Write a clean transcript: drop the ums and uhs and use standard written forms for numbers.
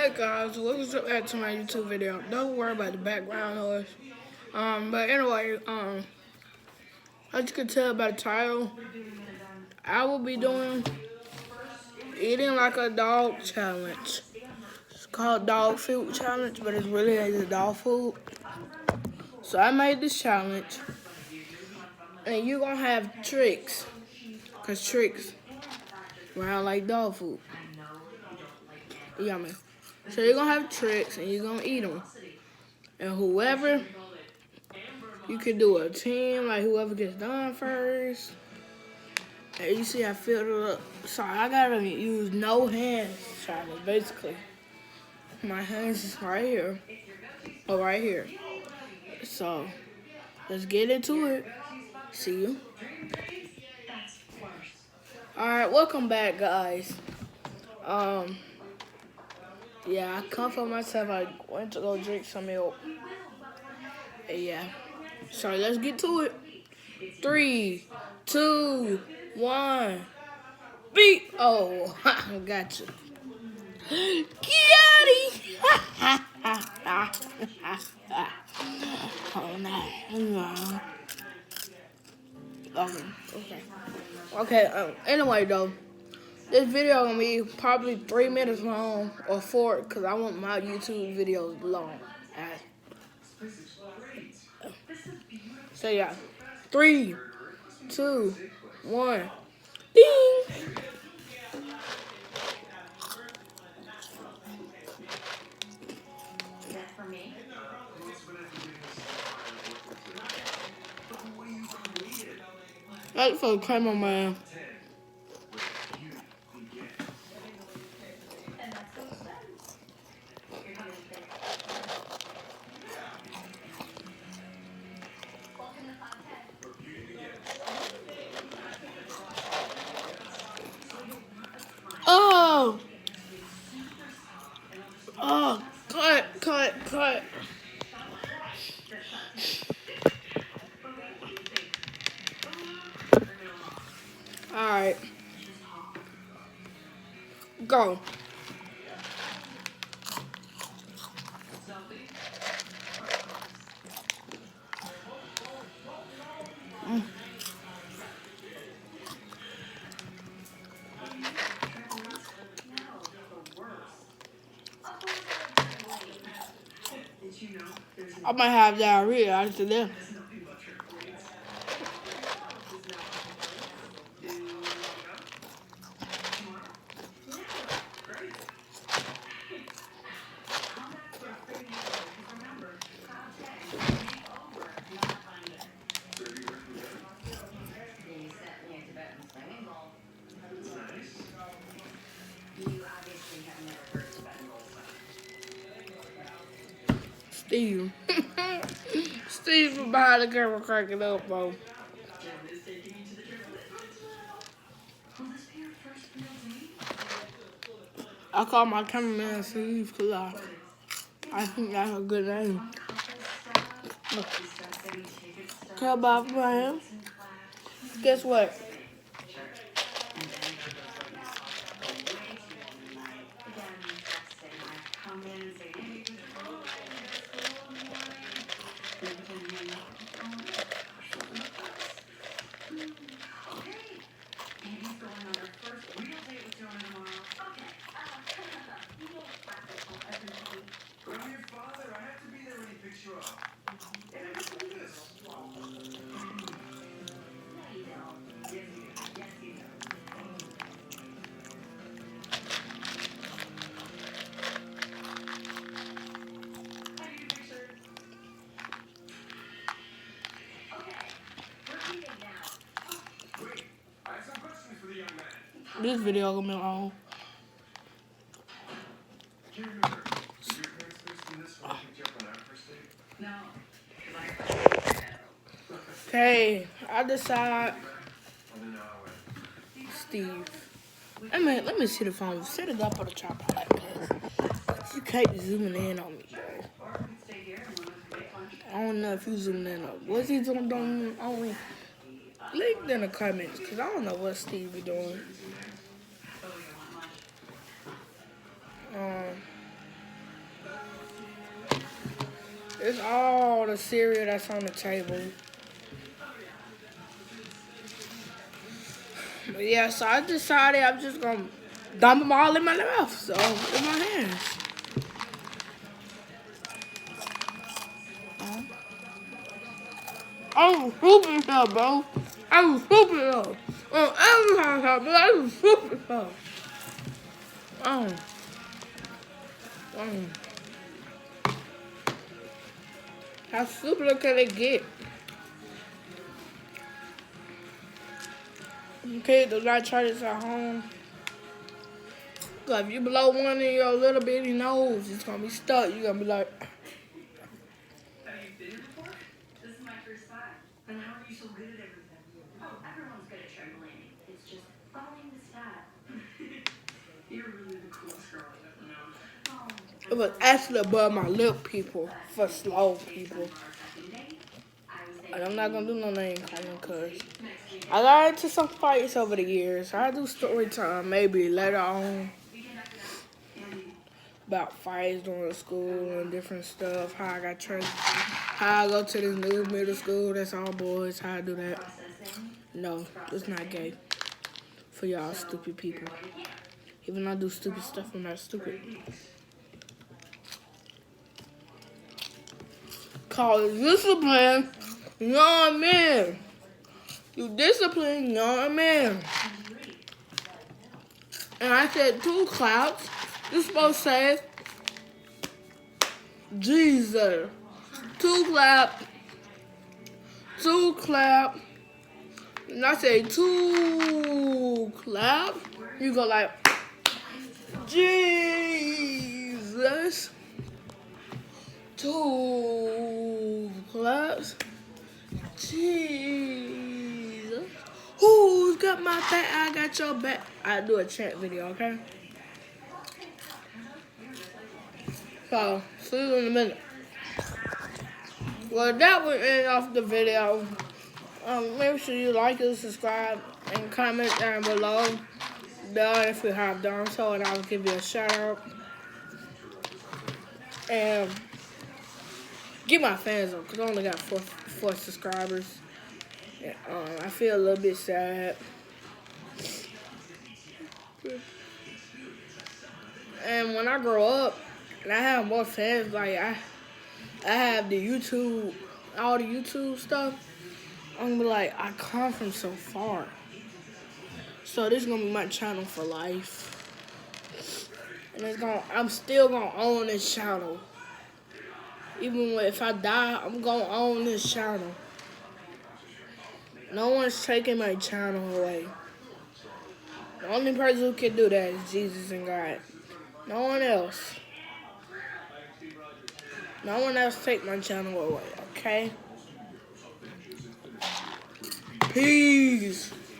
Hey guys, welcome back to my YouTube video. Don't worry about the background noise. But anyway, as you can tell by the title, I will be doing eating like a dog challenge. It's called dog food challenge, but it really is dog food. So I made this challenge, and you're gonna have tricks, cause tricks around like dog food. Yummy. So you're gonna have tricks, and you're gonna eat them, and whoever. You can do a team, like whoever gets done first. And you see I filled it up. Sorry, I gotta use no hands challenge, basically. My hands is right here. Or right here. So, let's get into it. See you. Alright, welcome back, guys. Yeah, I come for myself. I went to go drink some milk. Yeah. So, let's get to it. 3, 2, 1. Beat! Oh, I got you. Kitty! Oh no. Okay, anyway though, this video gonna be probably 3 minutes long or 4 because I want my YouTube videos long. So yeah, 3, 2, 1, ding! That's for the cameraman. Oh! Oh, cut. Alright. Go. I might have diarrhea after this. Steve. Steve from behind the camera cracking up, bro. I call my cameraman Steve because I think that's a good name. Care about him? Guess what? This video gonna be long. Okay, I decide Steve. Let me see the phone. Set it up on the tripod like this. You can't zoom in on me, bro. I don't know if you zoomed in on. What's he doing on me? Link in the comments, because I don't know what Steve be doing. It's all the cereal that's on the table. But yeah, so I decided I'm just gonna dump them all in my mouth, so in my hands. I'm stupid stuff, bro. I'm stupid stuff. Every time I I'm stupid stuff. How stupid can it get? Okay, do not try this at home. Cause if you blow one in your little bitty nose, it's gonna be stuck. You're gonna be like. Have you been before? This is my first time. And how are you so good at everything? Oh, everyone's good at trampolining. It's just following the style. You're really the coolest girl I've ever known. Oh, It was actually above my lip, people, for slow people. And I'm not gonna do no name calling, cause I got into some fights over the years. I do story time maybe later on about fights during school and different stuff. How I got church, how I go to this new middle school that's all boys. How I do that? No, it's not gay for y'all stupid people. Even though I do stupid stuff, I'm not stupid. Call it discipline. You know what I mean? You discipline, you know what I mean? And I said 2 claps. You're supposed to say Jesus. 2 clap. 2 clap. And I say 2 clap. You go like Jesus. 2 claps. Jesus. Who's got my back? I got your back. I do a chant video, okay? So, see you in a minute. Well, that would end off the video. Make sure you like and subscribe and comment down below if you have done so, and I'll give you a shout out. And give my fans up, because I only got 4 subscribers. And, I feel a little bit sad. And when I grow up, and I have more fans, like I have the YouTube, all the YouTube stuff, I'm gonna be like, I come from so far. So this is gonna be my channel for life. And I'm still gonna own this channel. Even if I die, I'm gonna own this channel. No one's taking my channel away. The only person who can do that is Jesus and God. No one else. No one else take my channel away, okay? Peace.